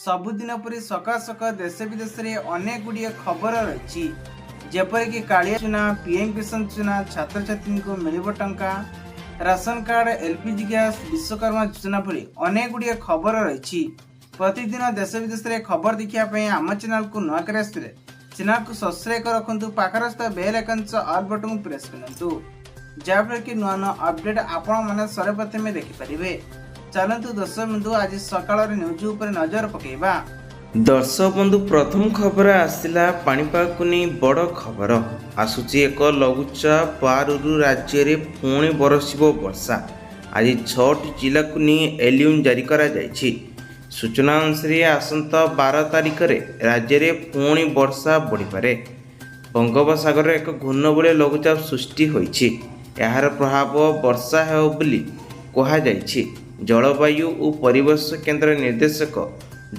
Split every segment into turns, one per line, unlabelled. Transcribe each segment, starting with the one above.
सबुदिन परी सकाळ सकाळ देश विदेश में अनेक गुड़िए खबर रही जेपरिक कालिया चुना पीएम किसान चुना छात्र छात्री को मिल टंका ration card LPG gas Vishwakarma योजना भली अनेक गुड़िए खबर रही प्रतिदिन देश विदेश में खबर देखापी आम चैनल को नुआ कर चैनल को सब्सक्राइब कर रखु पाखरस्थ बेल आइकन ऑल बटन को प्रेस करूँ जहाँफल कि नुआ नुआ अपडेट आपण मैंने सर्वप्रथम देखिपारे। चलतु दर्शक बंधु आज सकाळ न्यूज उपर नजर पकेबा।
दर्शक बंधु प्रथम खबर आसला पाणीपाग को नहीं बड़ खबर आसूची एक लघुचाप पारु राज्य में पुणी बरसिबो वर्षा। आज 6टी जिला को नहीं एलियम जारी करा जायछि। सूचना अनुसार आसंता 12 तारिख रे राज्य में पुणी वर्षा बढ़ी पारे। बंगोपसागर एक घूर्णबलय लघुचाप सृष्टि होइछि। यार प्रभाव वर्षा हेउ बोली कहा जायछि। जलवायु और परिवेश केंद्र निर्देशक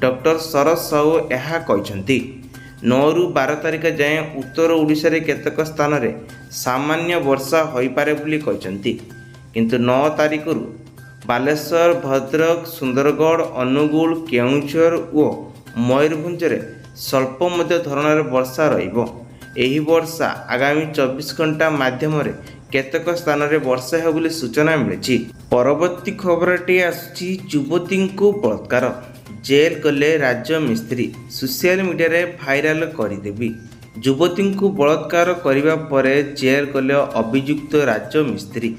डॉक्टर शरद साहू यह कहते 9 ରୁ 12 तारिख जाए उत्तर ओडिशा रे केतक स्थान रे सामान्य वर्षा होई पारे बोली कहते किंतु 9 तारिख रु बालेश्वर भद्रक सुंदरगढ़ अनुगुल केउंझर और मयूरभंज रे स्वल्प मध्य धरणर वर्षा रहिबो। एही वर्षा आगामी 24 घंटा माध्यम रे केतक स्थान रे वर्षा है बोली सूचना मिली। परवर्ती खबरटी आसुची युवती को बलात्कार जेल गले राज्य मिस्त्री सोशल मीडिया रे भाइराल करदेवी। युवती को बलात्कार करने पर जेल गले अभियुक्त राज्य मिस्त्री।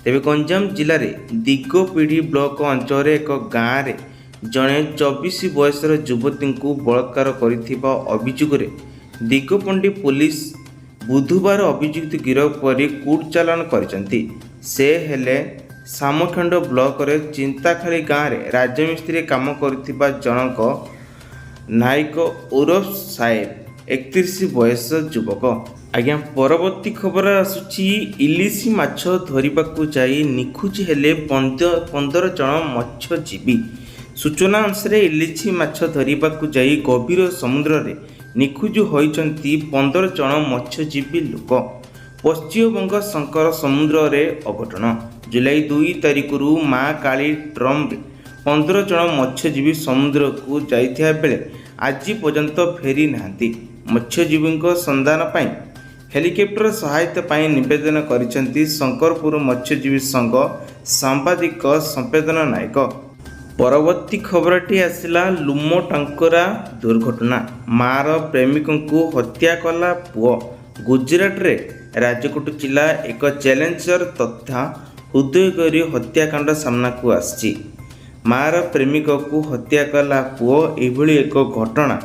तेबे गंजाम जिले में दिगोपीढ़ी ब्लॉक अंचल एक गाँव में जड़े 24 बयसर युवती को बलात्कार करिथिबा अभियोग रे दिगोपंडी पुलिस बुधवार अभियुक्त गिरफ कर कोर्ट चालान करछंती। से हेले सामखंड ब्लॉक रे चिंताखाली गाँव में राजमिस्त्री काम करथिबा जनक नायक उर्फ साहेब 31 बयस युवक। आज्ञा परवर्ती खबर आसुची इलिशी माछ धरिबाकू जाई निखोज हेले 15 जन मत्स्यजीवी। सूचना अनुसार इलिशी माछ धरिबाकू जाई गभीर समुद्र रे निखोज होइचंती 15 जन मत्स्यजीवी लोक। पश्चिमबंग शंकर समुद्र रे अघटन। जुलाई 2 तारिख रु माँ काली ट्रम रे 15 जन मत्स्यजीवी समुद्र को जाइथिया बेले आज पर्यंत फेरी नाहांती। मत्स्यजीवी संधान पाई हेलिकॉप्टर सहायता पाई निवेदन करिसंती शंकरपुर मत्स्यजीवी संघ सांबादिक संवेदन नायक। परवर्ती खबरटी आसला लुमो टांकरा दुर्घटना मार प्रेमिकों को हत्या कला पुओ। गुजरात रे राजकोट जिला एक चैलेंजर तथा हृदयगरी हत्याकांड सामना को आसी। मार प्रेमिक को हत्या कला पुओ एभली एक घटना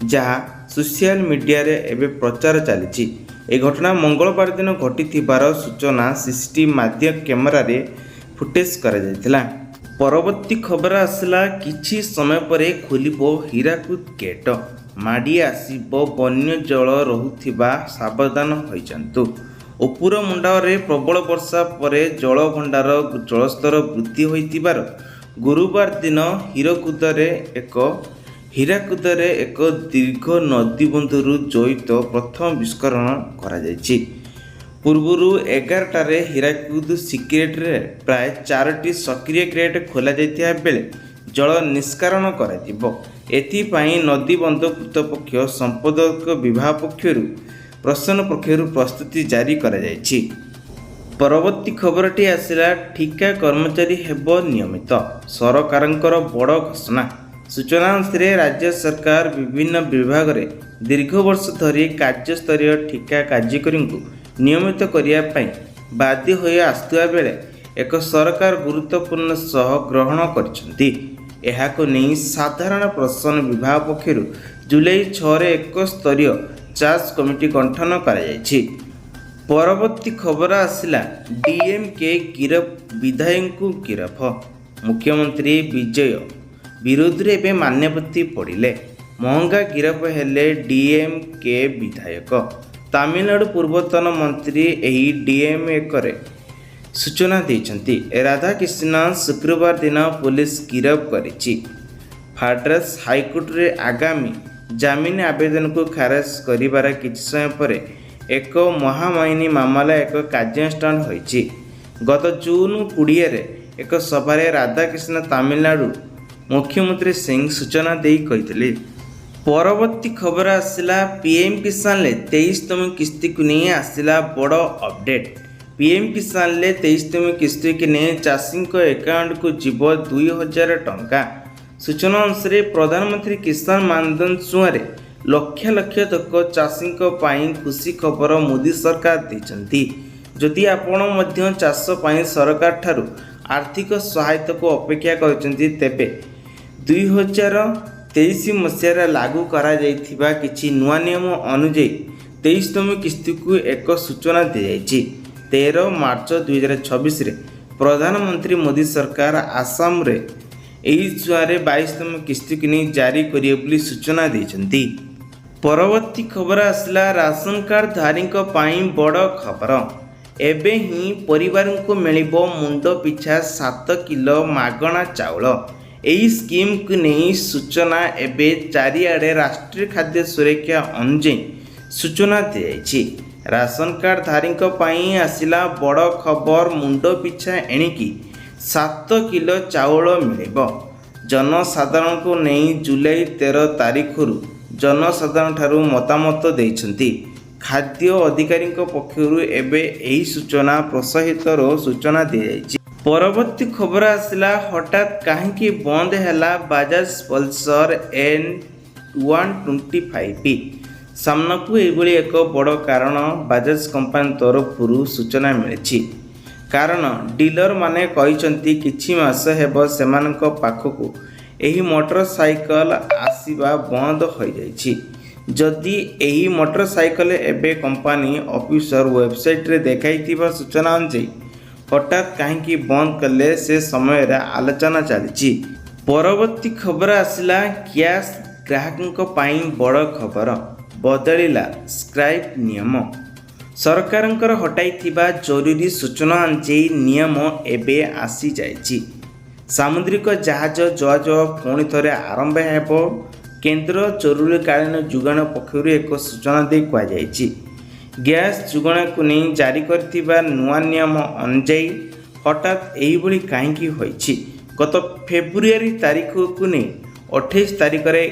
जहाँ सोशल मीडिया रे एबे प्रचार चली। ए घटना मंगलवार दिन घटिथिबार सूचना सीसीटीवी माध्यम कैमेरा रे फुटेज करा जायतिला। परवर्ती खबर आसला किछि समय पर खोलिबो हीराकुद गेट माड़ी आसीबो वन्य जल रहुथिबा सावधान होइचंतु। उपुर मुंडा रे प्रबल वर्षा पर जल भंडार जलस्तर वृद्धि होइतिबार गुरुवार दिन हीराकुद रे एक दीर्घ नदीबंधु जैत प्रथम विस्करण करा जायछि। पूर्वर 11टारे हीराकुद सिक्रेट रे प्राय 4टी सक्रिय क्रेट खोल जाइथिया बेले जल निष्कारण कराजिबो। एथिपाई नदीबंध कृतपक्ष संपदक विभाग पक्षरु प्रशासन पक्षरु प्रस्तुति जारी करा जायछि। परवर्ती खबरटी आसला ठिका कर्मचारी हेबो नियमित सरकारंकर बड़ घोषणा। सूचना अनुसार राज्य सरकार विभिन्न विभाग रे दीर्घ वर्ष धरी कार्यस्तरीय ठिका कार्यकरी को नियमित करिया पई बाध्य होई आस्तुआ बेले एक सरकार गुरुत्वपूर्ण सह ग्रहण करछंती। एहाको नहीं साधारण प्रशासन विभाग पक्षरु जुलाई 6 रे एक स्तरीय जांच कमिटी गठन करा जायछि। परवर्ती खबर आसला डीएमके गिरफ विधायक को गिरफ। मुख्यमंत्री विजय विरोध रे बे मान्यपति पड़िले महंगा गिरफ हेले डीएमके विधायक। तमिलनाडु पूर्वतन मंत्री एही डीएमके सूचना देइछंती। राधाकृष्ण शुक्रवार दिन पुलिस गिरफ करिछि। फाड्रास हाईकोर्ट रे आगामी जामिन आवेदन को खारज करिबार किछि समय पर एक महामायनी मामला एक कार्यानुष्ठान होइछि। गत जून 20 रे एक सभा रे राधाकृष्ण तमिलनाडु ମୁଖ୍ୟମନ୍ତ୍ରୀ ସିଂ ସୂଚନା ଦେଇ କହିଥିଲେ। ପରବର୍ତ୍ତୀ ଖବର ଆସିଲା ପିଏମ୍ କିଷାନରେ 23ତମ କିସ୍ତିକୁ ନେଇ ଆସିଲା ବଡ଼ ଅପଡେଟ୍। ପିଏମ୍ କିଷାନରେ 23ତମ କିସ୍ତିକୁ ନେଇ ଚାଷୀଙ୍କ ଆକାଉଣ୍ଟକୁ ଯିବ 2000 ଟଙ୍କା। ସୂଚନା ଅନୁସାରେ ପ୍ରଧାନମନ୍ତ୍ରୀ କିଷାନ ମାନଧନ ସୁଆରେ ଲକ୍ଷ ଲକ୍ଷ ତକ ଚାଷୀଙ୍କ ପାଇଁ ଖୁସି ଖବର ମୋଦି ସରକାର ଦେଇଛନ୍ତି। ଯଦି ଆପଣ ମଧ୍ୟ ଚାଷ ପାଇଁ ସରକାର ଠାରୁ ଆର୍ଥିକ ସହାୟତାକୁ ଅପେକ୍ଷା କରିଛନ୍ତି, ତେବେ 2023 ମସିହାରେ ଲାଗୁ କରାଯାଇଥିବା କିଛି ନୂଆ ନିୟମ ଅନୁଯାୟୀ 23ତମ କିସ୍ତିକୁ ଏକ ସୂଚନା ଦିଆଯାଇଛି। 13 ମାର୍ଚ୍ଚ 2026ରେ ପ୍ରଧାନମନ୍ତ୍ରୀ ମୋଦି ସରକାର ଆସାମରେ ଏହି ଛୁଆରେ 22ତମ କିସ୍ତିକୁ ନେଇ ଜାରି କରିବେ ବୋଲି ସୂଚନା ଦେଇଛନ୍ତି। ପରବର୍ତ୍ତୀ ଖବର ଆସିଲା ରାସନ କାର୍ଡ ଧାରୀଙ୍କ ପାଇଁ ବଡ଼ ଖବର। ଏବେ ହିଁ ପରିବାରଙ୍କୁ ମିଳିବ ମୁଣ୍ଡ ପିଛା 7 କିଲୋ ମାଗଣା ଚାଉଳ। ଏହି ସ୍କିମ୍କୁ ନେଇ ସୂଚନା ଏବେ ଚାରିଆଡ଼େ ରାଷ୍ଟ୍ରୀୟ ଖାଦ୍ୟ ସୁରକ୍ଷା ଅନୁଯାୟୀ ସୂଚନା ଦିଆଯାଇଛି। ରାସନ କାର୍ଡ ଧାରୀଙ୍କ ପାଇଁ ଆସିଲା ବଡ଼ ଖବର। ମୁଣ୍ଡ ପିଛା ଏଣିକି 7 କିଲୋ ଚାଉଳ ମିଳିବ। ଜନସାଧାରଣଙ୍କୁ ନେଇ ଜୁଲାଇ 13 ତାରିଖରୁ ଜନସାଧାରଣଠାରୁ ମତାମତ ଦେଇଛନ୍ତି। ଖାଦ୍ୟ ଅଧିକାରୀଙ୍କ ପକ୍ଷରୁ ଏବେ ଏହି ସୂଚନା ପ୍ରୋତ୍ସାହିତର ସୂଚନା ଦିଆଯାଇଛି। ପରବର୍ତ୍ତୀ ଖବର ଆସିଲା ହଠାତ୍ କାହିଁକି ବନ୍ଦ ହେଲା ବାଜାଜ ପଲ୍ସର N125। ସାମ୍ନାକୁ ଏଭଳି ଏକ ବଡ଼ କାରଣ ବାଜାଜ କମ୍ପାନୀ ତରଫରୁ ସୂଚନା ମିଳିଛି। କାରଣ ଡିଲରମାନେ କହିଛନ୍ତି କିଛି ମାସ ହେବ ସେମାନଙ୍କ ପାଖକୁ ଏହି ମୋଟରସାଇକେଲ ଆସିବା ବନ୍ଦ ହୋଇଯାଇଛି। ଯଦି ଏହି ମୋଟରସାଇକେଲ ଏବେ କମ୍ପାନୀ ଅଫିସର ୱେବସାଇଟରେ ଦେଖାଇଥିବା ସୂଚନା ଅନୁଯାୟୀ ହଠାତ୍ କାହିଁକି ବନ୍ଦ କଲେ ସେ ସମୟରେ ଆଲୋଚନା ଚାଲିଛି। ପରବର୍ତ୍ତୀ ଖବର ଆସିଲା ଗ୍ୟାସ୍ ଗ୍ରାହକଙ୍କ ପାଇଁ ବଡ଼ ଖବର। ବଦଳିଲା ସ୍କ୍ରାଇପ୍ ନିୟମ। ସରକାରଙ୍କର ହଟାଇଥିବା ଜରୁରୀ ସୂଚନା ଅନୁଯାୟୀ ନିୟମ ଏବେ ଆସିଯାଇଛି। ସାମୁଦ୍ରିକ ଜାହାଜ ଚଳାଚଳ ପୁଣି ଥରେ ଆରମ୍ଭ ହେବ। କେନ୍ଦ୍ର ଜରୁରୀକାଳୀନ ଯୋଗାଣ ପକ୍ଷରୁ ଏକ ସୂଚନା ଦେଇ କୁହାଯାଇଛି, ଗ୍ୟାସ୍ ଯୋଗାଣକୁ ନେଇ ଜାରି କରିଥିବା ନୂଆ ନିୟମ ଅନୁଯାୟୀ ହଠାତ୍ ଏହିଭଳି କାହିଁକି ହୋଇଛି। ଗତ ଫେବୃଆରୀ ତାରିଖକୁ ନେଇ 28 ତାରିଖରେ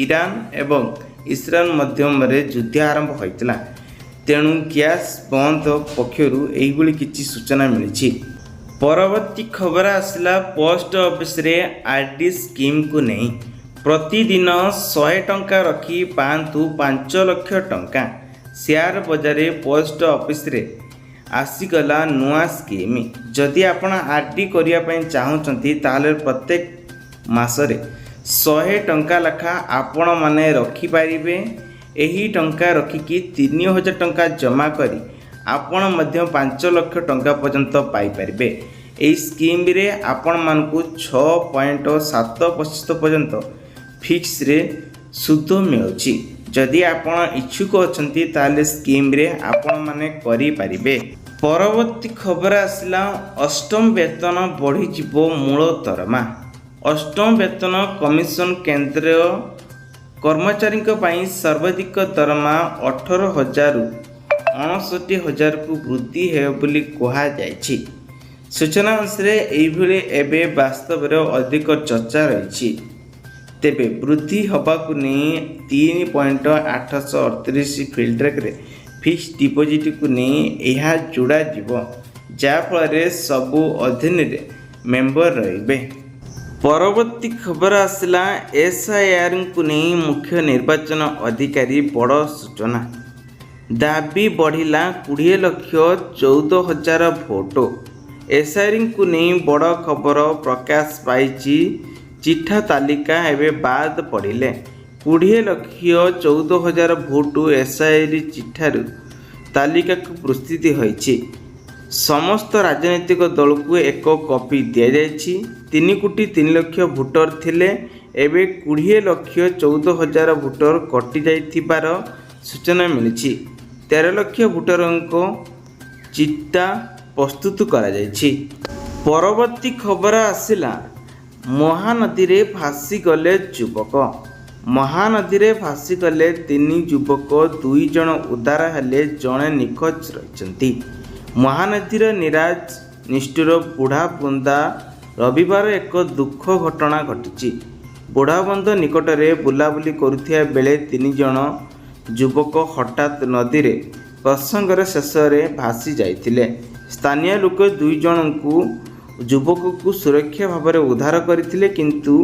ଇରାନ ଏବଂ ଇସ୍ରାଏଲ ମଧ୍ୟରେ ଯୁଦ୍ଧ ଆରମ୍ଭ ହୋଇଥିଲା। ତେଣୁ ଗ୍ୟାସ୍ ବନ୍ଦ ପକ୍ଷରୁ ଏହିଭଳି କିଛି ସୂଚନା ମିଳିଛି। ପରବର୍ତ୍ତୀ ଖବର ଆସିଲା ପୋଷ୍ଟ ଅଫିସରେ ଆର୍ଡି ସ୍କିମ୍କୁ ନେଇ। ପ୍ରତିଦିନ 100 ଟଙ୍କା ରଖି ପାଆନ୍ତୁ 5 ଲକ୍ଷ ଟଙ୍କା। ସେୟାର ବଜାରରେ ପୋଷ୍ଟ ଅଫିସରେ ଆସିଗଲା ନୂଆ ସ୍କିମ୍। ଯଦି ଆପଣ ଆର୍ଡି କରିବା ପାଇଁ ଚାହୁଁଛନ୍ତି, ତାହେଲେ ପ୍ରତ୍ୟେକ ମାସରେ 100 ଟଙ୍କା ଲେଖା ଆପଣମାନେ ରଖିପାରିବେ। ଏହି ଟଙ୍କା ରଖିକି 3000 ଟଙ୍କା ଜମା କରି ଆପଣ ମଧ୍ୟ 5 ଲକ୍ଷ ଟଙ୍କା ପର୍ଯ୍ୟନ୍ତ ପାଇପାରିବେ। ଏହି ସ୍କିମ୍ରେ ଆପଣମାନଙ୍କୁ 6.7% ପର୍ଯ୍ୟନ୍ତ ଫିକ୍ସରେ ସୁଧ ମିଳୁଛି। ଯଦି ଆପଣ ଇଚ୍ଛୁକ ଅଛନ୍ତି, ତାହେଲେ ସ୍କିମ୍ରେ ଆପଣମାନେ କରିପାରିବେ। ପରବର୍ତ୍ତୀ ଖବର ଆସିଲା ଅଷ୍ଟମ ବେତନ ବଢ଼ିଯିବ ମୂଳ ଦରମା। ଅଷ୍ଟମ ବେତନ କମିଶନ କେନ୍ଦ୍ରୀୟ କର୍ମଚାରୀଙ୍କ ପାଇଁ ସର୍ବାଧିକ ଦରମା 18,000ରୁ 59,000କୁ ବୃଦ୍ଧି ହେବ ବୋଲି କୁହାଯାଇଛି। ସୂଚନା ଅନୁସାରେ ଏହିଭଳି ଏବେ ବାସ୍ତବରେ ଅଧିକ ଚର୍ଚ୍ଚା ରହିଛି। ତେବେ ବୃଦ୍ଧି ହେବାକୁ ନେଇ 3.838 ଫିଲ୍ଡରେକ୍ରେ ଫିକ୍ସଡ ଡିପୋଜିଟକୁ ନେଇ ଏହା ଯୋଡ଼ାଯିବ, ଯାହାଫଳରେ ସବୁ ଅଧୀନରେ ମେମ୍ବର ରହିବେ। ପରବର୍ତ୍ତୀ ଖବର ଆସିଲା ଏସ୍ଆଇଆର୍କୁ ନେଇ ମୁଖ୍ୟ ନିର୍ବାଚନ ଅଧିକାରୀ ବଡ଼ ସୂଚନା। ଦାବି ବଢ଼ିଲା 20 ଲକ୍ଷ 14,000 ଭୋଟ। ଏସ୍ଆଇଆର୍କୁ ନେଇ ବଡ଼ ଖବର ପ୍ରକାଶ ପାଇଛି। ଚିଠା ତାଲିକା ଏବେ ବାଦ ପଡ଼ିଲେ 20 ଲକ୍ଷ 14,000 ଭୋଟ ଏସ୍ଆଇଆର୍ ଚିଠାରୁ ତାଲିକାକୁ ପ୍ରସ୍ତୁତ ହୋଇଛି। ସମସ୍ତ ରାଜନୈତିକ ଦଳକୁ ଏକ କପି ଦିଆଯାଇଛି। 3 କୋଟି 3 ଲକ୍ଷ ଭୋଟର ଥିଲେ, ଏବେ 20 ଲକ୍ଷ 14,000 ଭୋଟର କଟିଯାଇଥିବାର ସୂଚନା ମିଳିଛି। 13 ଲକ୍ଷ ଭୋଟରଙ୍କ ଚିଠା ପ୍ରସ୍ତୁତ କରାଯାଇଛି। ପରବର୍ତ୍ତୀ ଖବର ଆସିଲା ମହାନଦୀରେ ଭାସିଗଲେ ଯୁବକ। ମହାନଦୀରେ ଭାସିଗଲେ 3 ଯୁବକ, 2 ଜଣ ଉଦ୍ଧାର ହେଲେ, ଜଣେ ନିଖୋଜ ରହିଛନ୍ତି। ମହାନଦୀର ନିରାଜ ନିଷ୍ଠୁର ବୁଢ଼ା ବୃନ୍ଦା ରବିବାର ଏକ ଦୁଃଖ ଘଟଣା ଘଟିଛି। ବୁଢ଼ାବନ୍ଧ ନିକଟରେ ବୁଲାବୁଲି କରୁଥିବା ବେଳେ 3 ଜଣ ଯୁବକ ହଠାତ୍ ନଦୀରେ ପ୍ରସଙ୍ଗର ଶେଷରେ ଭାସି ଯାଇଥିଲେ। ସ୍ଥାନୀୟ ଲୋକ 2 ଜଣଙ୍କୁ ଯୁବକକୁ ସୁରକ୍ଷା ଭାବରେ ଉଦ୍ଧାର କରିଥିଲେ, କିନ୍ତୁ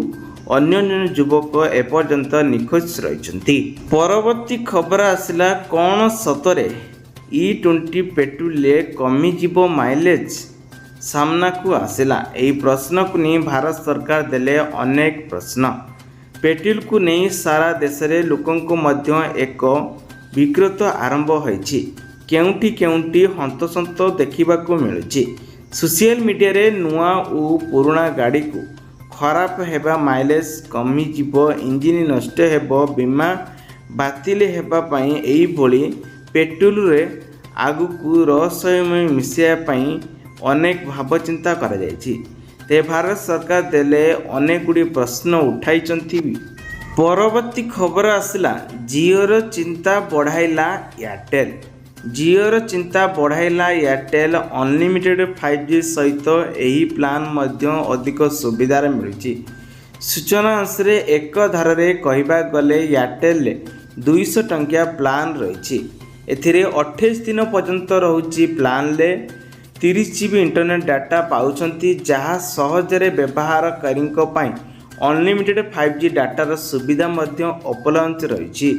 ଅନ୍ୟ ଜଣେ ଯୁବକ ଏପର୍ଯ୍ୟନ୍ତ ନିଖୋଜ ରହିଛନ୍ତି। ପରବର୍ତ୍ତୀ ଖବର ଆସିଲା, କ'ଣ ସତରେ E20 ପେଟ୍ରୋଲରେ କମିଯିବ ମାଇଲେଜ? ସାମ୍ନାକୁ ଆସିଲା। ଏହି ପ୍ରଶ୍ନକୁ ନେଇ ଭାରତ ସରକାର ଦେଲେ ଅନେକ ପ୍ରଶ୍ନ। ପେଟ୍ରୋଲକୁ ନେଇ ସାରା ଦେଶରେ ଲୋକଙ୍କ ମଧ୍ୟ ଏକ ବିକ୍ରତ ଆରମ୍ଭ ହୋଇଛି। କେଉଁଠି କେଉଁଠି ହନ୍ତସନ୍ତ ଦେଖିବାକୁ ମିଳୁଛି। ସୋସିଆଲ ମିଡ଼ିଆରେ ନୂଆ ଓ ପୁରୁଣା ଗାଡ଼ିକୁ ଖରାପ ହେବା, ମାଇଲେଜ କମିଯିବ, ଇଞ୍ଜିନ ନଷ୍ଟ ହେବ, ବୀମା ବାତିଲ ହେବା ପାଇଁ ଏହିଭଳି ପେଟ୍ରୋଲରେ ଆଗକୁ ରହସ୍ୟମୟ ମିଶାଇବା ପାଇଁ ଅନେକ ଭାବଚିନ୍ତା କରାଯାଇଛି। ତେବେ ଭାରତ ସରକାର ଦେଲେ ଅନେକ ଗୁଡ଼ିଏ ପ୍ରଶ୍ନ ଉଠାଇଛନ୍ତି। ପରବର୍ତ୍ତୀ ଖବର ଆସିଲା, ଜିଓର ଚିନ୍ତା ବଢ଼ାଇଲା ଏୟାରଟେଲ୍। ଜିଓର ଚିନ୍ତା ବଢ଼ାଇଲା ଏୟାରଟେଲ୍। ଅନଲିମିଟେଡ୍ 5G ସହିତ ଏହି ପ୍ଲାନ୍ ମଧ୍ୟ ଅଧିକ ସୁବିଧାରେ ମିଳୁଛି। ସୂଚନା ଅନୁସାରେ ଏକ ଧାରାରେ କହିବାକୁ ଗଲେ ଏୟାରଟେଲ୍ରେ 200 ଟଙ୍କିଆ ପ୍ଲାନ୍ ରହିଛି। ଏଥିରେ 28 ଦିନ ପର୍ଯ୍ୟନ୍ତ ରହୁଛି। ପ୍ଲାନ୍ରେ 30 GB ଇଣ୍ଟରନେଟ୍ ଡାଟା ପାଉଛନ୍ତି, ଯାହା ସହଜରେ ବ୍ୟବହାରକାରୀଙ୍କ ପାଇଁ ଅନଲିମିଟେଡ୍ 5G ଡାଟାର ସୁବିଧା ମଧ୍ୟ ଉପଲବ୍ଧ ରହିଛି।